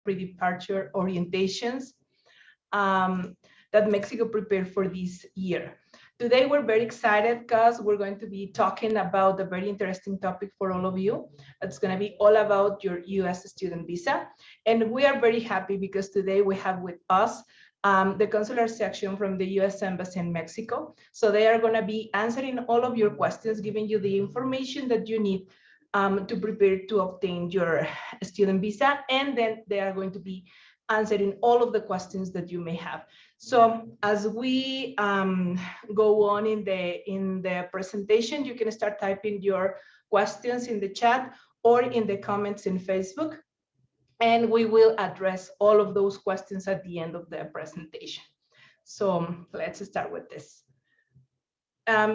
pre-departure orientations that Mexico prepared for this year. Today, we're very excited because we're going to be talking about a very interesting topic for all of you. It's going to be all about your U.S. student visa. And we are very happy because today we have with us the consular section from the U.S. Embassy in Mexico. So they are going to be answering all of your questions, giving you the information that you need to prepare to obtain your student visa. And then they are going to be answering all of the questions that you may have. So as we go on in the presentation, you can start typing your questions in the chat or in the comments in Facebook, and we will address all of those questions at the end of the presentation. So let's start with this.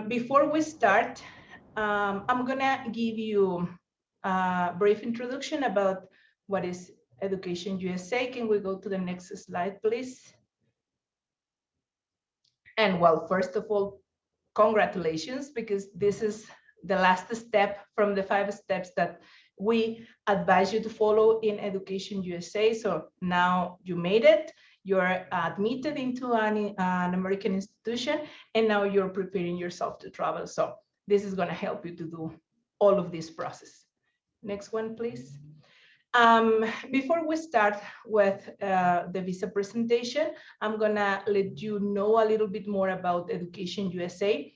Before we start, I'm gonna give you a brief introduction about what is Education USA. Can we go to the next slide, please? And well, first of all, congratulations, because this is the last step from the 5 steps that we advise you to follow in Education USA. So now you made it, you're admitted into an American institution, and now you're preparing yourself to travel. So this is going to help you to do all of this process. Next one, please. Before we start with the visa presentation, I'm gonna let you know a little bit more about Education USA.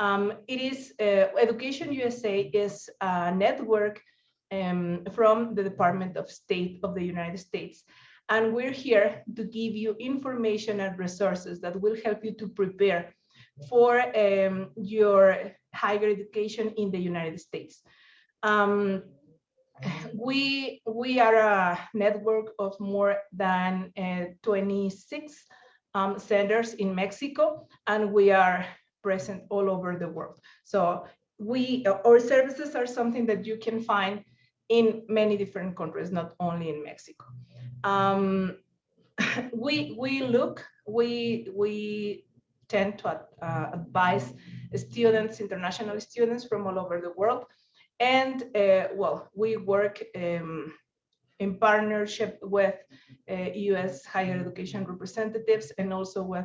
Education USA is a network from the Department of State of the United States. And we're here to give you information and resources that will help you to prepare for your higher education in the United States. We are a network of more than 26 centers in Mexico, and we are present all over the world. So our services are something that you can find in many different countries, not only in Mexico. We tend to advise students, international students from all over the world. And well, we work in partnership with U.S. higher education representatives, and also with,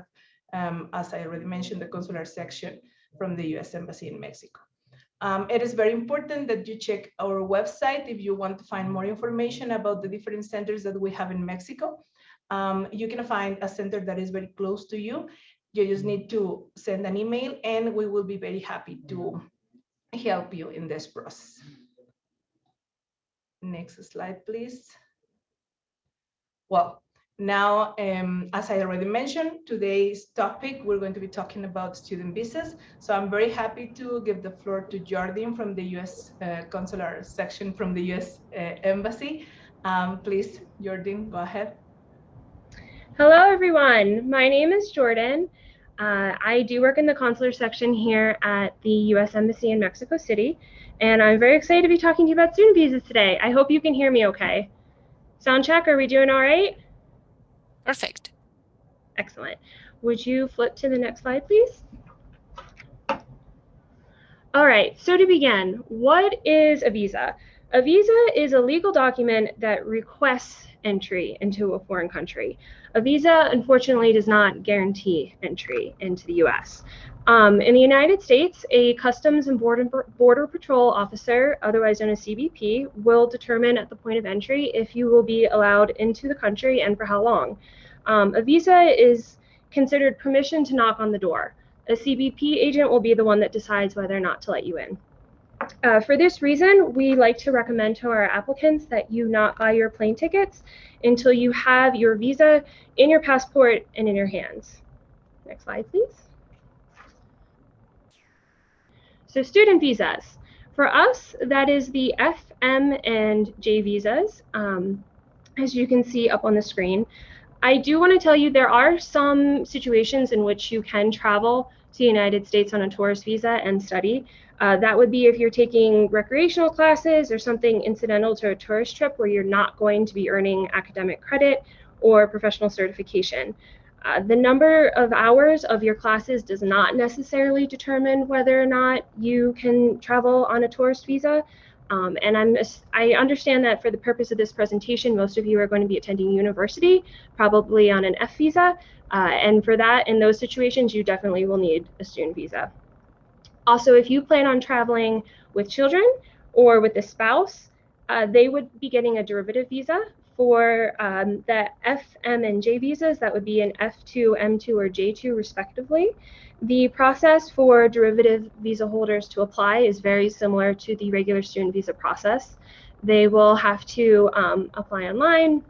as I already mentioned, the consular section from the U.S. Embassy in Mexico. It is very important that you check our website if you want to find more information about the different centers that we have in Mexico. You can find a center that is very close to you. You just need to send an email, and we will be very happy to help you in this process. Next slide, please. Well, now, as I already mentioned, today's topic, we're going to be talking about student visas. So I'm very happy to give the floor to Jordan from the U.S. Consular section from the U.S. Embassy. Please, Jordan, go ahead. Hello, everyone. My name is Jordan. I do work in the consular section here at the U.S. Embassy in Mexico City, and I'm very excited to be talking to you about student visas today. I hope you can hear me okay. Sound check, are we doing all right? Perfect. Excellent. Would you flip to the next slide, please? All right, so to begin, what is a visa? A visa is a legal document that requests entry into a foreign country. A visa, unfortunately, does not guarantee entry into the U.S. In the United States, a Customs and Border Patrol officer, otherwise known as CBP, will determine at the point of entry if you will be allowed into the country and for how long. A visa is considered permission to knock on the door. A CBP agent will be the one that decides whether or not to let you in. For this reason, we like to recommend to our applicants that you not buy your plane tickets until you have your visa in your passport and in your hands. Next slide, please. So student visas. For us, that is the F, M, and J visas, as you can see up on the screen. I do want to tell you there are some situations in which you can travel to the United States on a tourist visa and study. That would be if you're taking recreational classes or something incidental to a tourist trip where you're not going to be earning academic credit or professional certification. The number of hours of your classes does not necessarily determine whether or not you can travel on a tourist visa. And I understand that for the purpose of this presentation, most of you are going to be attending university, probably on an F visa. And for that, in those situations, you definitely will need a student visa. Also, if you plan on traveling with children or with a spouse, they would be getting a derivative visa. For the F, M, and J visas, that would be an F2, M2, or J2 respectively. The process for derivative visa holders to apply is very similar to the regular student visa process. They will have to apply online,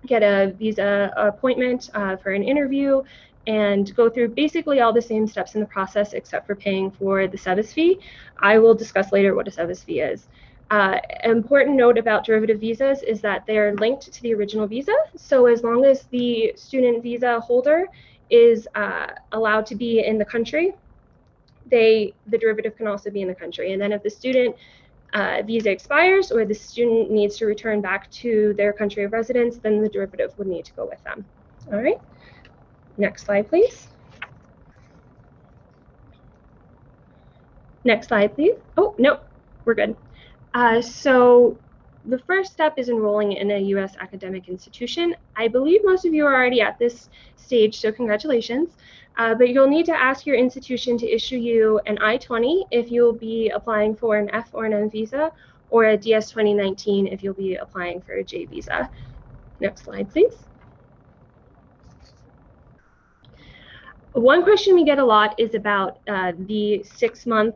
get a visa appointment for an interview, and go through basically all the same steps in the process except for paying for the SEVIS fee. I will discuss later what a SEVIS fee is. An important note about derivative visas is that they are linked to the original visa. So as long as the student visa holder is allowed to be in the country, the derivative can also be in the country. And then if the student visa expires or the student needs to return back to their country of residence, then the derivative would need to go with them. All right, next slide, please. Next slide, please. Oh, no, we're good. So the first step is enrolling in a U.S. academic institution. I believe most of you are already at this stage, so congratulations. But you'll need to ask your institution to issue you an I-20 if you'll be applying for an F or an M visa, or a DS 2019 if you'll be applying for a J visa. Next slide, please. One question we get a lot is about the 6-month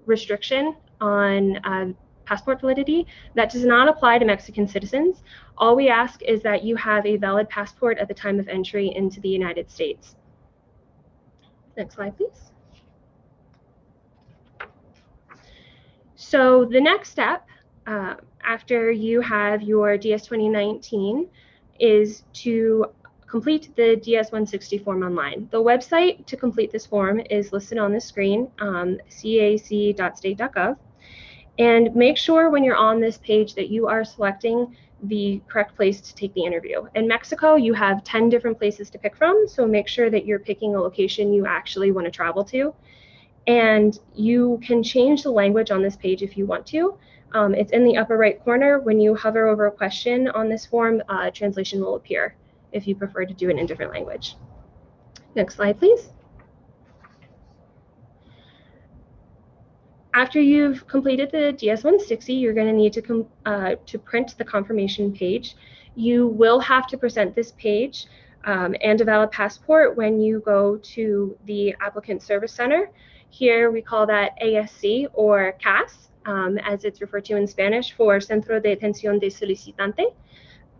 restriction on passport validity. That does not apply to Mexican citizens. All we ask is that you have a valid passport at the time of entry into the United States. Next slide, please. So the next step after you have your DS 2019 is to complete the DS-160 form online. The website to complete this form is listed on the screen, cac.state.gov. And make sure when you're on this page that you are selecting the correct place to take the interview. In Mexico, you have 10 different places to pick from, so make sure that you're picking a location you actually want to travel to. And you can change the language on this page if you want to. It's in the upper right corner. When you hover over a question on this form, translation will appear if you prefer to do it in a different language. Next slide, please. After you've completed the DS-160, you're going to need to print the confirmation page. You will have to present this page and a valid passport when you go to the Applicant Service Center. Here we call that ASC or CAS, as it's referred to in Spanish, for Centro de Atención de Solicitante.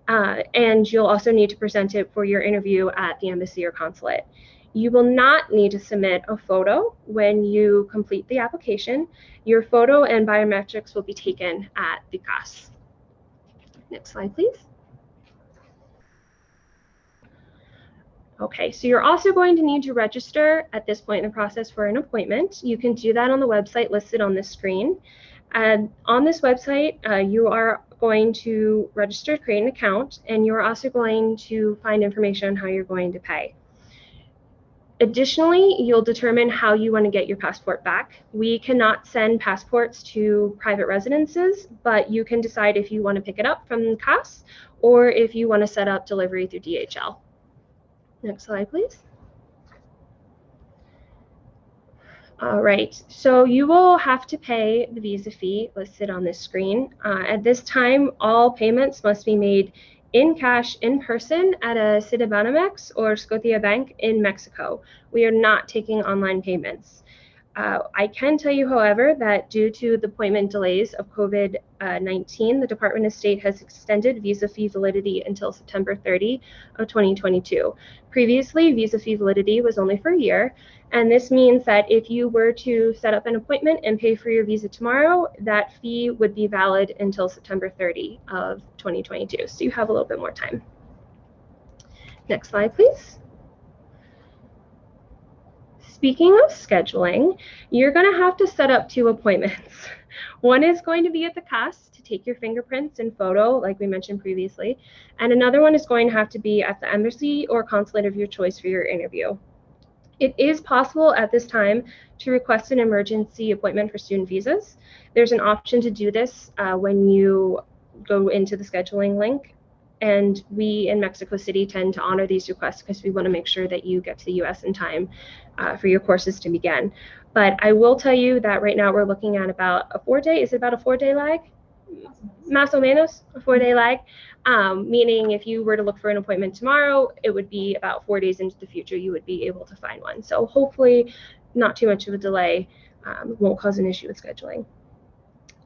And you'll also need to present it for your interview at the embassy or consulate. You will not need to submit a photo when you complete the application. Your photo and biometrics will be taken at the CAS. Next slide, please. Okay, so you're also going to need to register at this point in the process for an appointment. You can do that on the website listed on this screen. And on this website, you are going to register, create an account, and you're also going to find information on how you're going to pay. Additionally, you'll determine how you want to get your passport back. We cannot send passports to private residences, but you can decide if you want to pick it up from CAS or if you want to set up delivery through DHL. Next slide, please. All right, so you will have to pay the visa fee listed on this screen. At this time, all payments must be made in cash, in person, at a Citibanamex or Scotiabank in Mexico. We are not taking online payments. I can tell you, however, that due to the appointment delays of COVID-19, the Department of State has extended visa fee validity until September 30 of 2022. Previously, visa fee validity was only for a year, and this means that if you were to set up an appointment and pay for your visa tomorrow, that fee would be valid until September 30 of 2022. So you have a little bit more time. Next slide, please. Speaking of scheduling, you're going to have to set up 2 appointments. One is going to be at the CAS to take your fingerprints and photo, like we mentioned previously, and another one is going to have to be at the embassy or consulate of your choice for your interview. It is possible at this time to request an emergency appointment for student visas. There's an option to do this when you go into the scheduling link. And we in Mexico City tend to honor these requests because we want to make sure that you get to the US in time for your courses to begin. But I will tell you that right now we're looking at about a 4-day, is it about a 4-day lag? Más o menos, a 4-day lag. Meaning if you were to look for an appointment tomorrow, it would be about 4 days into the future, you would be able to find one. So hopefully not too much of a delay, won't cause an issue with scheduling.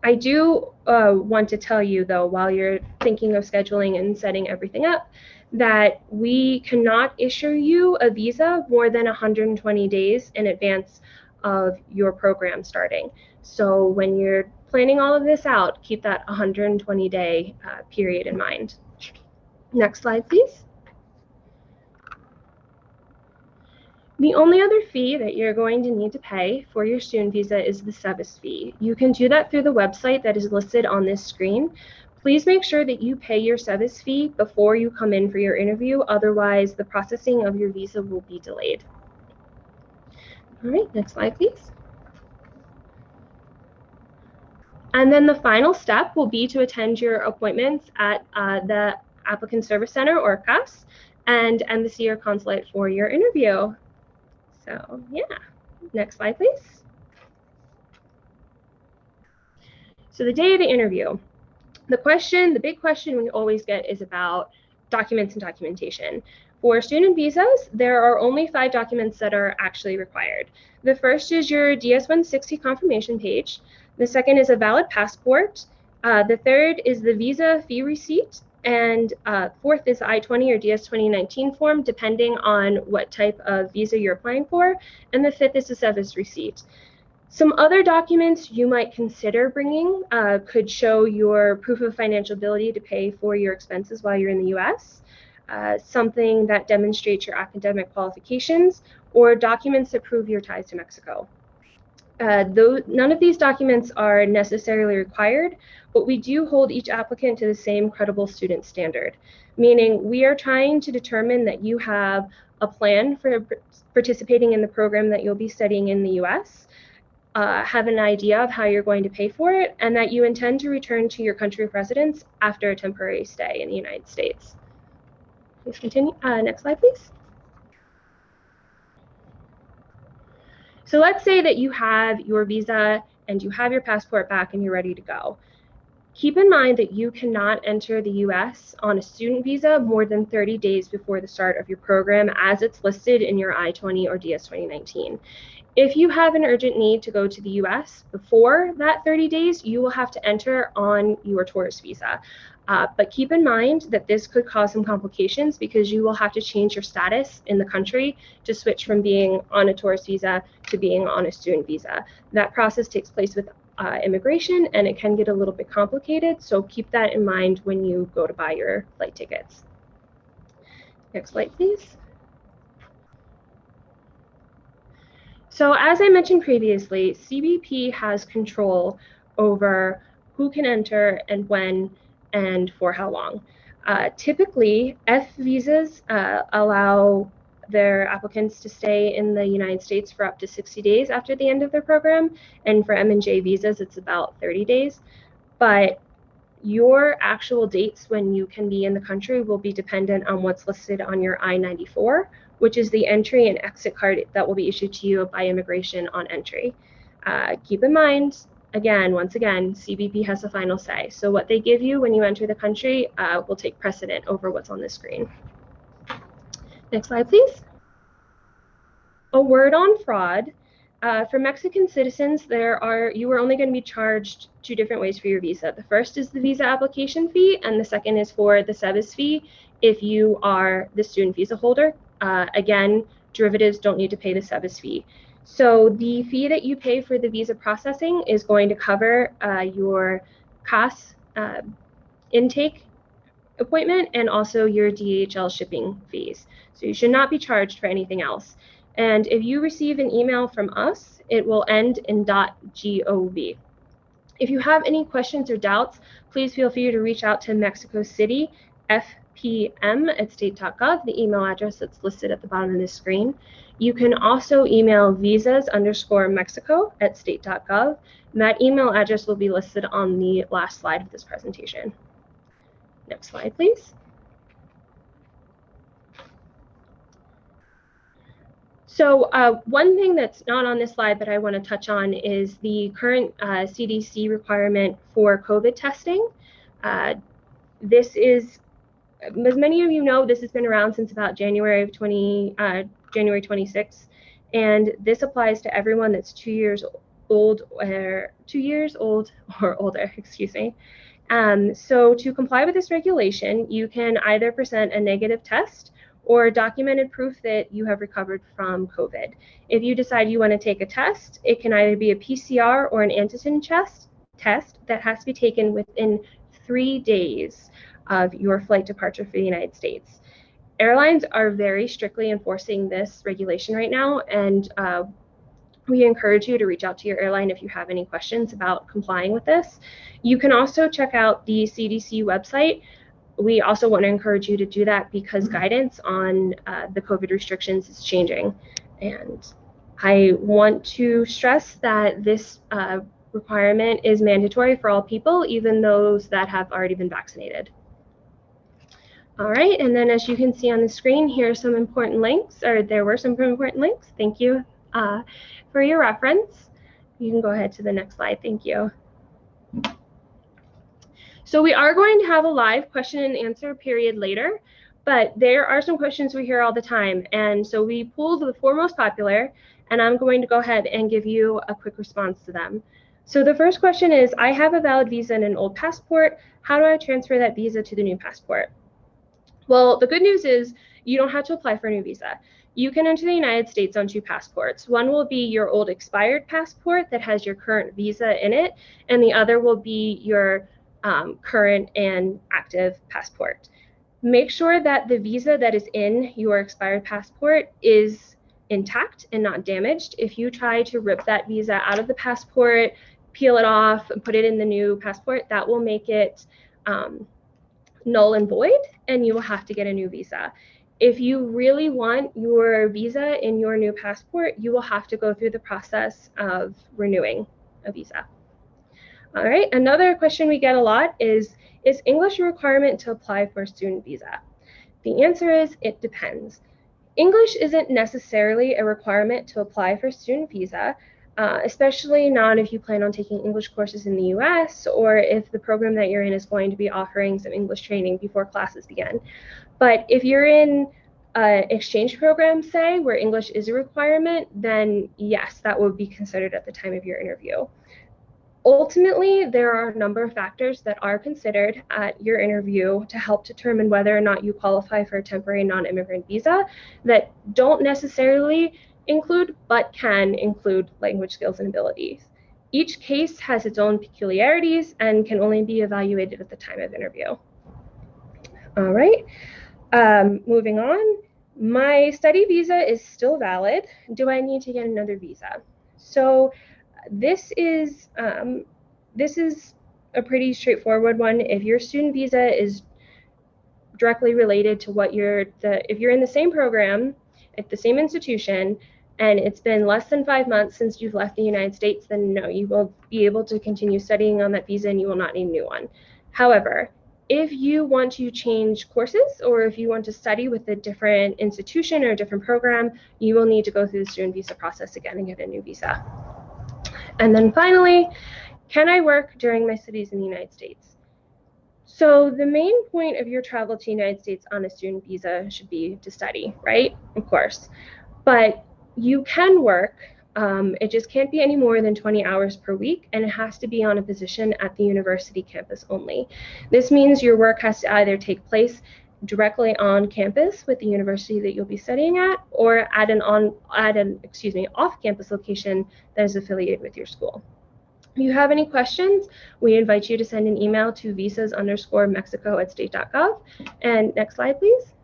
I do want to tell you though, while you're thinking of scheduling and setting everything up, that we cannot issue you a visa more than 120 days in advance of your program starting. So when you're planning all of this out, keep that 120-day period in mind. Next slide, please. The only other fee that you're going to need to pay for your student visa is the SEVIS fee. You can do that through the website that is listed on this screen. Please make sure that you pay your SEVIS fee before you come in for your interview, otherwise the processing of your visa will be delayed. All right, next slide, please. And then the final step will be to attend your appointments at the Applicant Service Center, or CAS, and embassy or consulate for your interview. So yeah, next slide, please. So the day of the interview, the big question we always get is about documents and documentation. For student visas, there are only 5 documents that are actually required. The first is your DS-160 confirmation page. The second is a valid passport. The third is the visa fee receipt. And fourth is the I-20 or DS-2019 form, depending on what type of visa you're applying for. And the fifth is the SEVIS receipt. Some other documents you might consider bringing could show your proof of financial ability to pay for your expenses while you're in the US, something that demonstrates your academic qualifications, or documents that prove your ties to Mexico. Though none of these documents are necessarily required, but we do hold each applicant to the same credible student standard, meaning we are trying to determine that you have a plan for participating in the program that you'll be studying in the US, have an idea of how you're going to pay for it, and that you intend to return to your country of residence after a temporary stay in the United States. Please continue. Next slide, please. So let's say that you have your visa and you have your passport back and you're ready to go. Keep in mind that you cannot enter the US on a student visa more than 30 days before the start of your program, as it's listed in your I-20 or DS-2019. If you have an urgent need to go to the US before that 30 days, you will have to enter on your tourist visa. But keep in mind that this could cause some complications because you will have to change your status in the country to switch from being on a tourist visa to being on a student visa. That process takes place with immigration, and it can get a little bit complicated, so keep that in mind when you go to buy your flight tickets. Next slide, please. So as I mentioned previously, CBP has control over who can enter and when and for how long. Typically, F visas allow their applicants to stay in the United States for up to 60 days after the end of their program, and for M and J visas, it's about 30 days. But your actual dates when you can be in the country will be dependent on what's listed on your I-94, which is the entry and exit card that will be issued to you by immigration on entry. Keep in mind, again, once again, CBP has the final say. So what they give you when you enter the country will take precedent over what's on the screen. Next slide, please. A word on fraud. For Mexican citizens, you are only going to be charged 2 different ways for your visa. The first is the visa application fee, and the second is for the SEVIS fee if you are the student visa holder. Again, derivatives don't need to pay the SEVIS fee. So the fee that you pay for the visa processing is going to cover your CAS intake appointment and also your DHL shipping fees. So you should not be charged for anything else. And if you receive an email from us, it will end in .gov. If you have any questions or doubts, please feel free to reach out to Mexico City pm@state.gov, the email address that's listed at the bottom of the screen. You can also email visas_mexico@state.gov, and that email address will be listed on the last slide of this presentation. Next slide, please. So one thing that's not on this slide that I want to touch on is the current CDC requirement for COVID testing. This is, as many of you know, this has been around since about January 26th, and this applies to everyone that's 2 years old or older, excuse me. So to comply with this regulation, you can either present a negative test or documented proof that you have recovered from COVID. If you decide you want to take a test, it can either be a PCR or an antigen test that has to be taken within 3 days of your flight departure for the United States. Airlines are very strictly enforcing this regulation right now, and we encourage you to reach out to your airline if you have any questions about complying with this. You can also check out the CDC website. We also want to encourage you to do that because guidance on the COVID restrictions is changing. And I want to stress that this requirement is mandatory for all people, even those that have already been vaccinated. All right, and then as you can see on the screen, here are some important links, or there were some important links. Thank you for your reference. You can go ahead to the next slide. Thank you. So we are going to have a live question and answer period later, but there are some questions we hear all the time. And so we pulled the 4 most popular, and I'm going to go ahead and give you a quick response to them. So the first question is, I have a valid visa and an old passport. How do I transfer that visa to the new passport? Well, the good news is you don't have to apply for a new visa. You can enter the United States on 2 passports. One will be your old expired passport that has your current visa in it, and the other will be your current and active passport. Make sure that the visa that is in your expired passport is intact and not damaged. If you try to rip that visa out of the passport, peel it off, and put it in the new passport, that will make it null and void, and you will have to get a new visa. If you really want your visa in your new passport, you will have to go through the process of renewing a visa. All right, another question we get a lot is English a requirement to apply for a student visa? The answer is it depends. English isn't necessarily a requirement to apply for a student visa, especially not if you plan on taking English courses in the US or if the program that you're in is going to be offering some English training before classes begin. But if you're in an exchange program, say, where English is a requirement, then yes, that would be considered at the time of your interview. Ultimately, there are a number of factors that are considered at your interview to help determine whether or not you qualify for a temporary non-immigrant visa that don't necessarily include, but can include language skills and abilities. Each case has its own peculiarities and can only be evaluated at the time of interview. All right, moving on. My study visa is still valid. Do I need to get another visa? So this is a pretty straightforward one. If your student visa is directly related to what if you're in the same program at the same institution and it's been less than 5 months since you've left the United States, then no, you will be able to continue studying on that visa and you will not need a new one. However, if you want to change courses or if you want to study with a different institution or a different program, you will need to go through the student visa process again and get a new visa. And then finally, can I work during my studies in the United States? So the main point of your travel to the United States on a student visa should be to study, right? Of course. But you can work. It just can't be any more than 20 hours per week, and it has to be on a position at the university campus only. This means your work has to either take place directly on campus with the university that you'll be studying at, or at an off-campus location that is affiliated with your school. If you have any questions, we invite you to send an email to visas_mexico@state.gov. And next slide, please.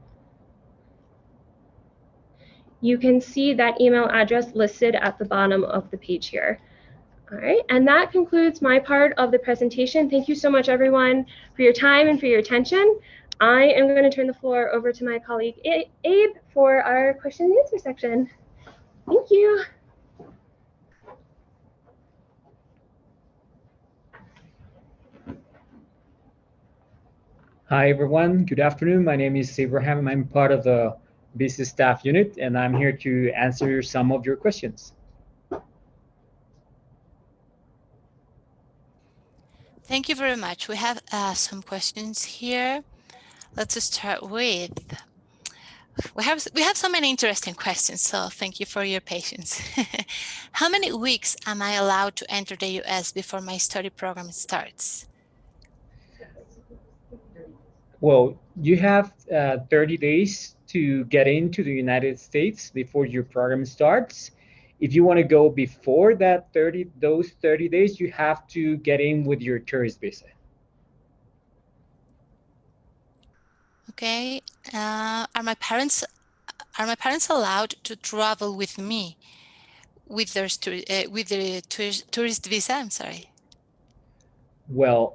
You can see that email address listed at the bottom of the page here. All right, and that concludes my part of the presentation. Thank you so much, everyone, for your time and for your attention. I am going to turn the floor over to my colleague Abe for our question and answer section. Thank you. Hi, everyone. Good afternoon. My name is Abraham. I'm part of the business staff unit, and I'm here to answer some of your questions. Thank you very much. We have some questions here. Let's start with, we have so many interesting questions, so thank you for your patience. How many weeks am I allowed to enter the US before my study program starts? Well, you have 30 days to get into the United States before your program starts. If you want to go before those 30 days, you have to get in with your tourist visa. Okay. Are my parents allowed to travel with me with their tourist visa? I'm sorry. Well,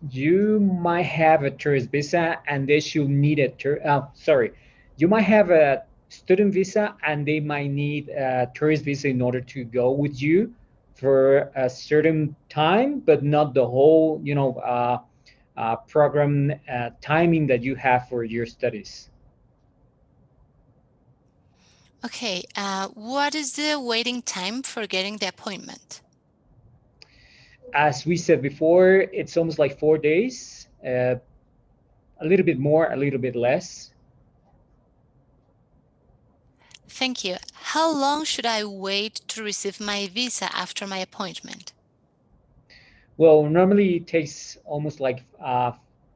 you might have a tourist visa and they should need you might have a student visa and they might need a tourist visa in order to go with you for a certain time, but not the whole, program timing that you have for your studies. Okay. What is the waiting time for getting the appointment? As we said before, it's almost like 4 days, a little bit more, a little bit less. Thank you. How long should I wait to receive my visa after my appointment? Well, normally it takes almost like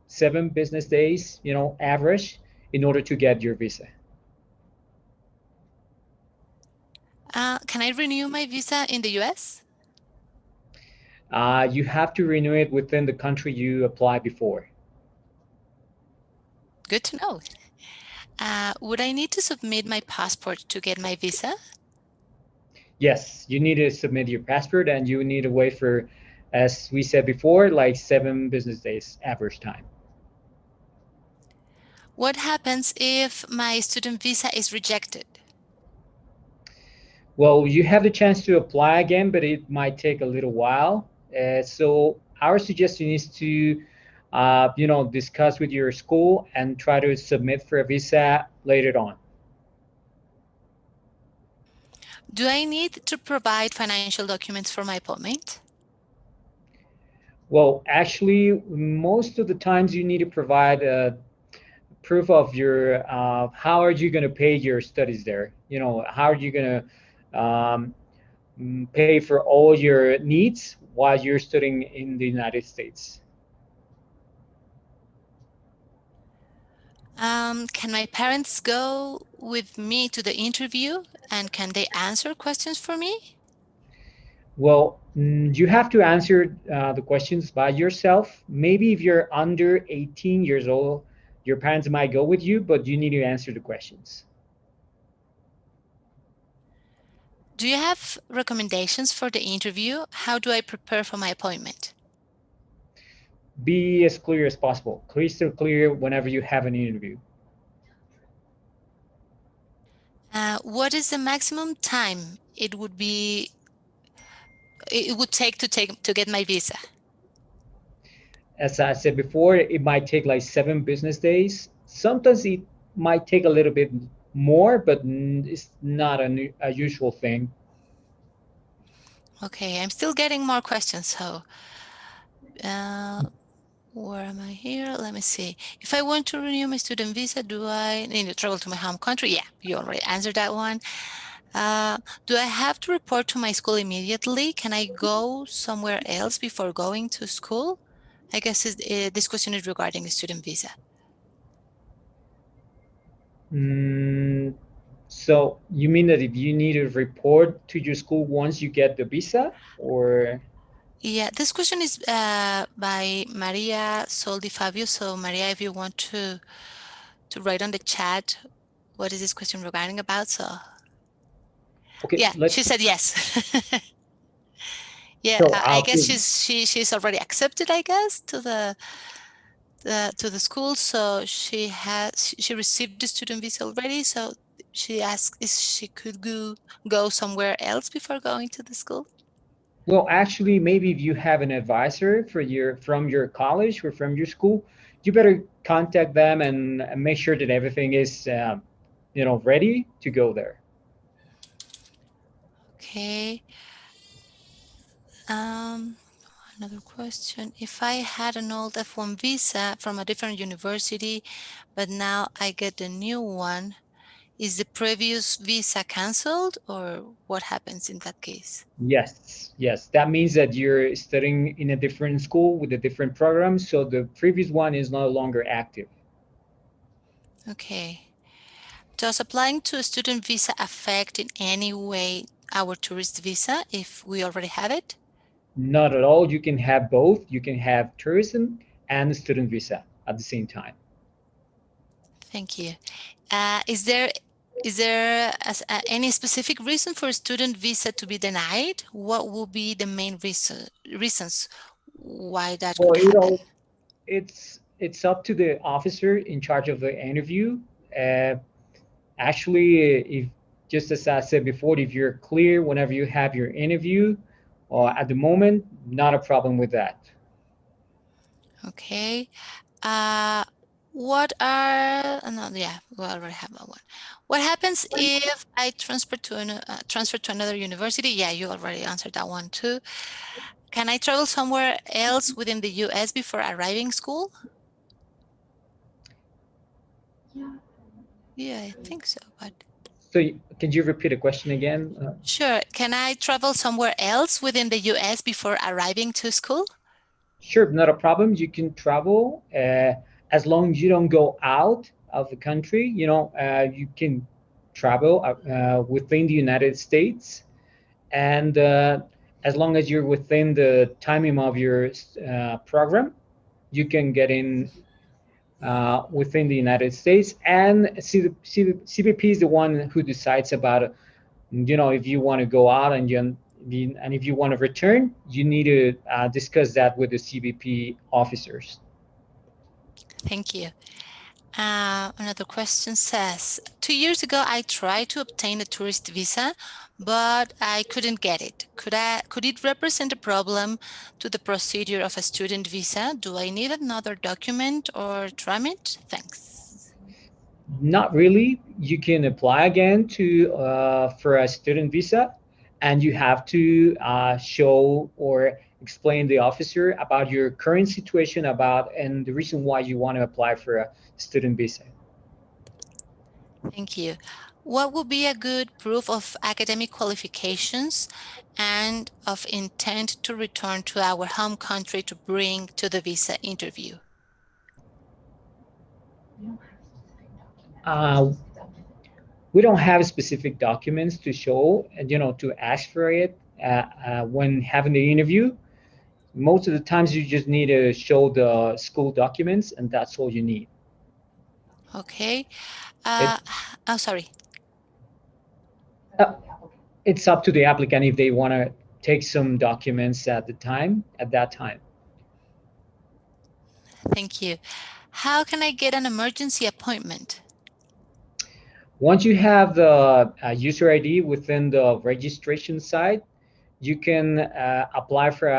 7 business days, average, in order to get your visa. Can I renew my visa in the US? You have to renew it within the country you applied before. Good to know. Would I need to submit my passport to get my visa? Yes, you need to submit your passport and you need to wait for, as we said before, like 7 business days average time. What happens if my student visa is rejected? Well, you have the chance to apply again, but it might take a little while. So our suggestion is to, discuss with your school and try to submit for a visa later on. Do I need to provide financial documents for my appointment? Well, actually, most of the times you need to provide proof of your how are you going to pay your studies there. How are you going to pay for all your needs while you're studying in the United States. Can my parents go with me to the interview and can they answer questions for me? Well, you have to answer the questions by yourself. Maybe if you're under 18 years old, your parents might go with you, but you need to answer the questions. Do you have recommendations for the interview? How do I prepare for my appointment? Be as clear as possible. Crystal clear whenever you have an interview. What is the maximum time it would take to get my visa? As I said before, it might take like 7 business days. Sometimes it might take a little bit more, but it's not a usual thing. Okay, I'm still getting more questions. So where am I here? Let me see. If I want to renew my student visa, do I need to travel to my home country? Yeah, you already answered that one. Do I have to report to my school immediately? Can I go somewhere else before going to school? I guess this question is regarding the student visa. So you mean that if you need to report to your school once you get the visa, or? Yeah, this question is by Maria Soldi Fabio. So Maria, if you want to write on the chat, what is this question regarding about? So Okay, yeah, she said yes. Yeah, So I guess she's already accepted, I guess, to the to the school, so she received the student visa already. So she asked if she could go somewhere else before going to the school. Well, actually, maybe if you have an advisor from your college or from your school, you better contact them and make sure that everything is ready to go there. Okay. Another question. If I had an old F1 visa from a different university, but now I get a new one, is the previous visa canceled, or what happens in that case? Yes. That means that you're studying in a different school with a different program, so the previous one is no longer active. Okay. Does applying to a student visa affect in any way our tourist visa if we already have it? Not at all. You can have both. You can have tourism and student visa at the same time. Thank you. Is there any specific reason for a student visa to be denied? What will be the main reasons why that Well, could happen? it's up to the officer in charge of the interview. Uh, Actually, if just as I said before, if you're clear whenever you have your interview, or at the moment, not a problem with that. Okay. What are no, yeah, we already have that one. What happens if I transfer to another university? Yeah, you already answered that one too. Can I travel somewhere else within the US before arriving school? Yeah, I think so, but So can you repeat the question again? sure. Can I travel somewhere else within the US before arriving to school? Sure, not a problem. You can travel as long as you don't go out of the country. You can travel within the United States, and as long as you're within the timing of your program, you can get in within the United States. And CBP is the one who decides about, if you want to go out and if you want to return, you need to discuss that with the CBP officers. Thank you. Another question says, 2 years ago, I tried to obtain a tourist visa, but I couldn't get it. Could it represent a problem to the procedure of a student visa? Do I need another document or tramit? Thanks. Not really. You can apply again to for a student visa, and you have to show or explain the officer about your current situation and the reason why you want to apply for a student visa. Thank you. What would be a good proof of academic qualifications and of intent to return to our home country to bring to the visa interview? Uh, we don't have specific documents to show, to ask for it when having the interview. Most of the times, you just need to show the school documents, and that's all you need. Okay. It, Oh, sorry. uh, it's up to the applicant if they want to take some documents at that time. Thank you. How can I get an emergency appointment? Once you have the user ID within the registration site, you can apply for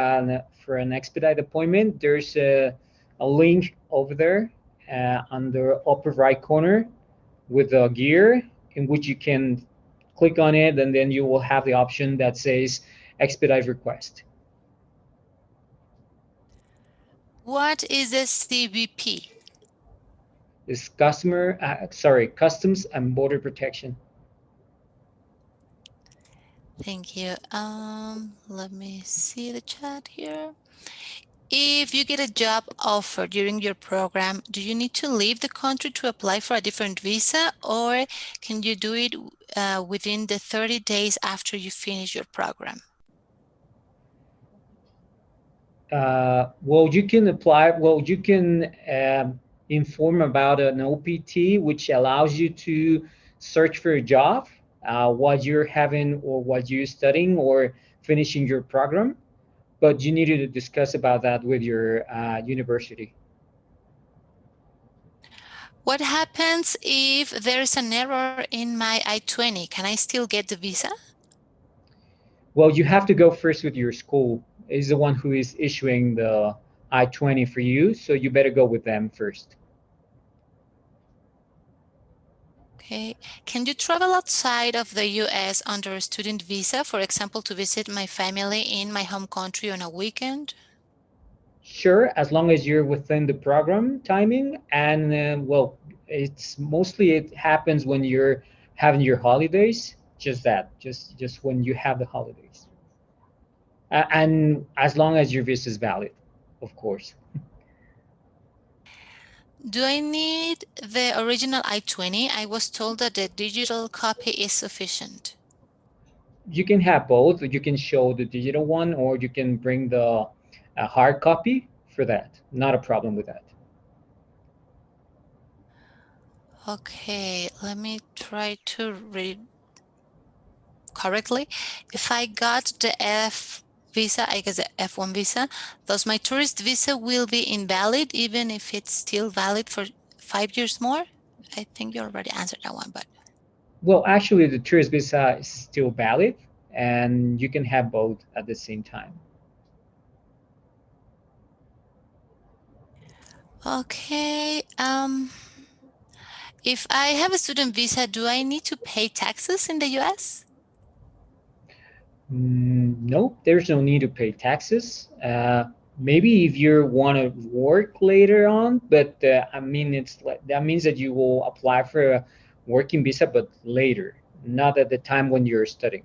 an expedite appointment. There's a link over there on the upper right corner with a gear in which you can click on it, and then you will have the option that says expedite request. What is a CBP? It's Customs and Border Protection. Thank you. Let me see the chat here. If you get a job offer during your program, do you need to leave the country to apply for a different visa, or can you do it within the 30 days after you finish your program? Well, you can apply. Well, you can inform about an OPT, which allows you to search for a job while you're having or while you're studying or finishing your program. But you needed to discuss about that with your university. What happens if there is an error in my I-20? Can I still get the visa? Well, you have to go first with your school. Is the one who is issuing the I-20 for you, so you better go with them first. Okay. Can you travel outside of the US under a student visa, for example, to visit my family in my home country on a weekend? Sure, as long as you're within the program timing, and well, it's mostly it happens when you're having your holidays. Just that, just when you have the holidays, and as long as your visa is valid, of course. Do I need the original I-20? I was told that the digital copy is sufficient. You can have both. You can show the digital one, or you can bring the hard copy for that. Not a problem with that. Okay, let me try to read correctly. If I got the F visa, I guess the F1 visa, thus my tourist visa will be invalid even if it's still valid for 5 years more? I think you already answered that one, but Well, actually, the tourist visa is still valid, and you can have both at the same time. okay. If I have a student visa, do I need to pay taxes in the US? No, there's no need to pay taxes. Maybe if you want to work later on, but I mean, it's like that means that you will apply for a working visa, but later, not at the time when you're studying.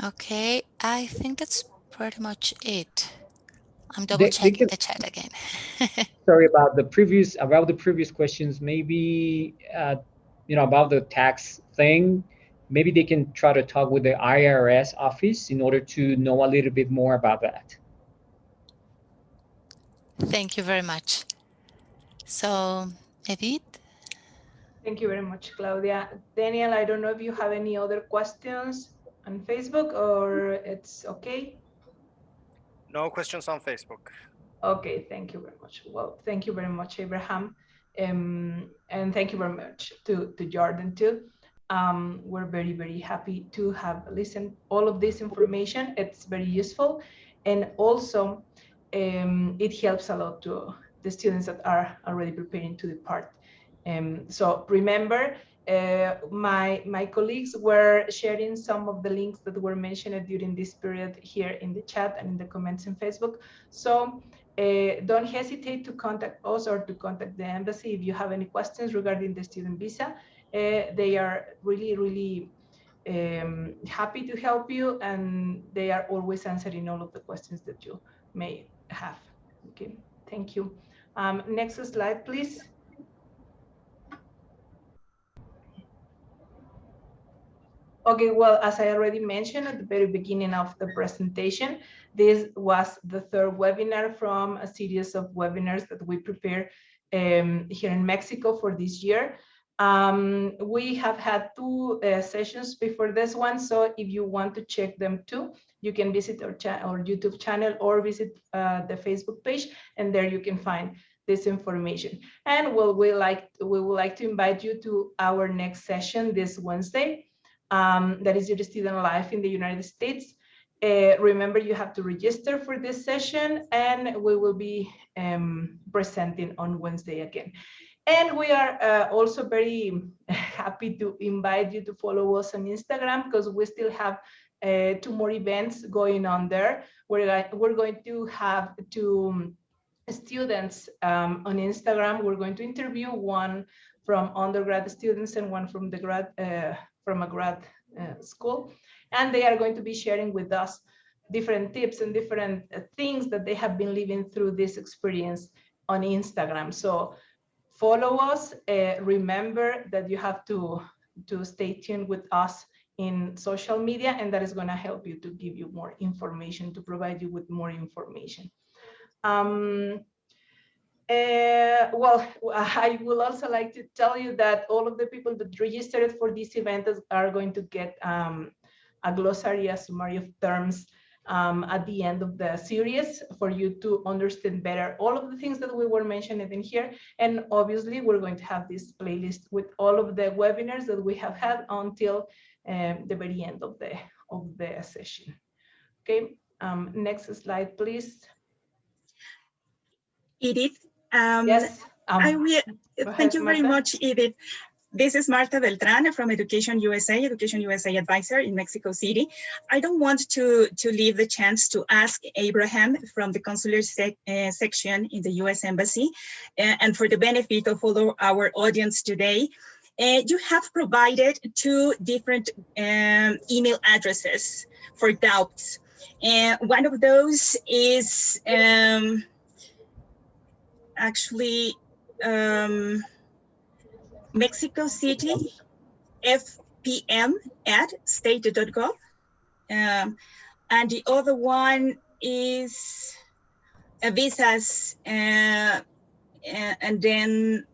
Okay, I think that's pretty much it. I'm double They checking can, the chat again. sorry about the previous questions. Maybe about the tax thing. Maybe they can try to talk with the IRS office in order to know a little bit more about that. Thank you very much. So, Edith? Thank you very much, Claudia. Daniel, I don't know if you have any other questions on Facebook or it's okay. No questions on Facebook. Okay, thank you very much. Well, thank you very much, Abraham. And thank you very much to Jordan too. We're very, very happy to have listened all of this information. It's very useful. And also it helps a lot to the students that are already preparing to depart. So remember, my colleagues were sharing some of the links that were mentioned during this period here in the chat and in the comments in Facebook. So don't hesitate to contact us or to contact the embassy if you have any questions regarding the student visa. They are really, really happy to help you, and they are always answering all of the questions that you may have. Okay, thank you. Next slide, please. Okay, well, as I already mentioned at the very beginning of the presentation, this was the third webinar from a series of webinars that we prepare here in Mexico for this year. We have had two sessions before this one, so if you want to check them too, you can visit our YouTube channel or visit the Facebook page, and there you can find this information. And we would like to invite you to our next session this Wednesday. That is your student life in the United States. Remember, you have to register for this session, and we will be presenting on Wednesday again. And we are also very happy to invite you to follow us on Instagram, because we still have 2 more events going on there. We're going to have 2 students on Instagram. We're going to interview one from undergrad students and one from the from a grad school, and they are going to be sharing with us different tips and different things that they have been living through this experience on Instagram. So follow us. Remember that you have to stay tuned with us in social media, and that is going to help you to give you more information, to provide you with more information. Well, I will also like to tell you that all of the people that registered for this event are going to get a glossary, a summary of terms at the end of the series for you to understand better all of the things that we were mentioning in here. And obviously, we're going to have this playlist with all of the webinars that we have had until the very end of the session. Okay, next slide, please. Edith, Yes. I will, thank you very Marta. much, Edith. This is Marta Beltran from Education USA Advisor in Mexico City. I don't want to leave the chance to ask Abraham from the consular section in the US Embassy, and for the benefit of all our audience today, you have provided 2 different email addresses for doubts. One of those is actually Mexico City fpm@state.gov, and the other one is visas, and then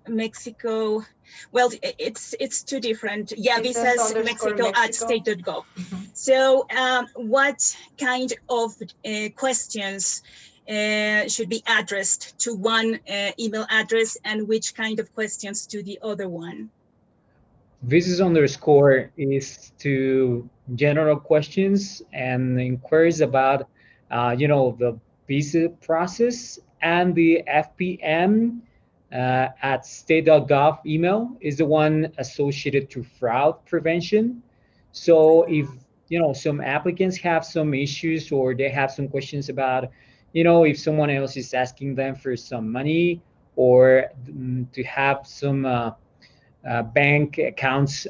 Mexico. Well, it's 2 different. Yeah, visas Mexico@state.gov. Mm-hmm. So, what kind of questions should be addressed to one email address, and which kind of questions to the other one? Visas underscore is to general questions and inquiries about, the visa process, and the FPM at state.gov email is the one associated to fraud prevention. So if some applicants have some issues, or they have some questions about, if someone else is asking them for some money, or to have some bank accounts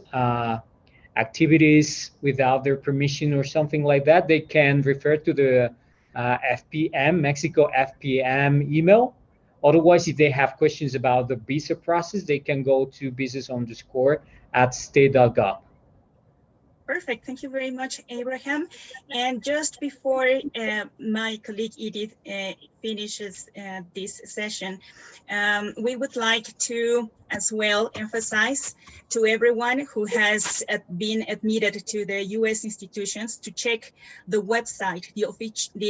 activities without their permission or something like that, they can refer to the FPM, Mexico FPM email. Otherwise, if they have questions about the visa process, they can go to visas_at state.gov. Perfect. Thank you very much, Abraham. And just before my colleague Edith finishes this session, we would like to as well emphasize to everyone who has been admitted to the U.S. institutions to check the website, the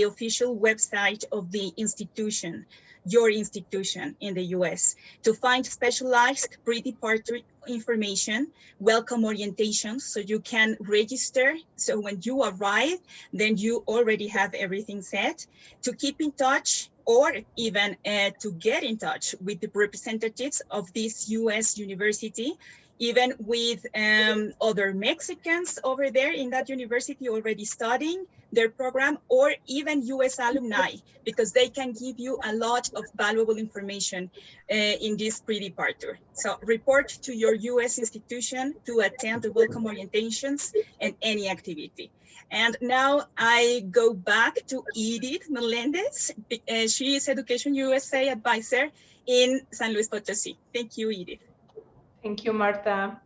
official website of the institution, your institution in the U.S., to find specialized pre-departure information, welcome orientations, so you can register. So when you arrive, then you already have everything set. To keep in touch, or even to get in touch with the representatives of this U.S. university, even with other Mexicans over there in that university already studying their program, or even U.S. alumni, because they can give you a lot of valuable information in this pre-departure. So report to your U.S. institution to attend the welcome orientations and any activity. And now I go back to Edith Melendez. She is Education USA Advisor in San Luis Potosí. Thank you, Edith. Thank you, Marta.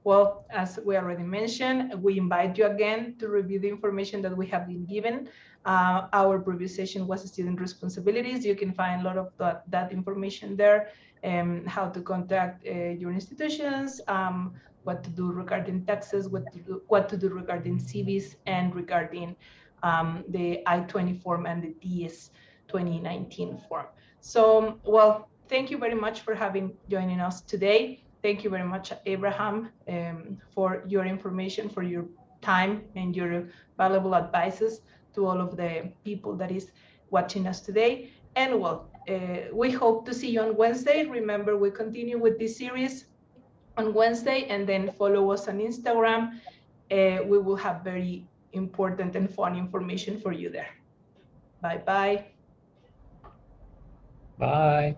Well, as we already mentioned, we invite you again to review the information that we have been given. Our previous session was student responsibilities. You can find a lot of that information there, how to contact your institutions, what to do regarding taxes, what to do regarding CVs, and regarding the I-20 form and the DS 2019 form. So, well, thank you very much for joining us today. Thank you very much, Abraham, for your information, for your time, and your valuable advices to all of the people that is watching us today. And well, we hope to see you on Wednesday. Remember, we continue with this series on Wednesday, and then follow us on Instagram. We will have very important and fun information for you there. Bye-bye. Bye.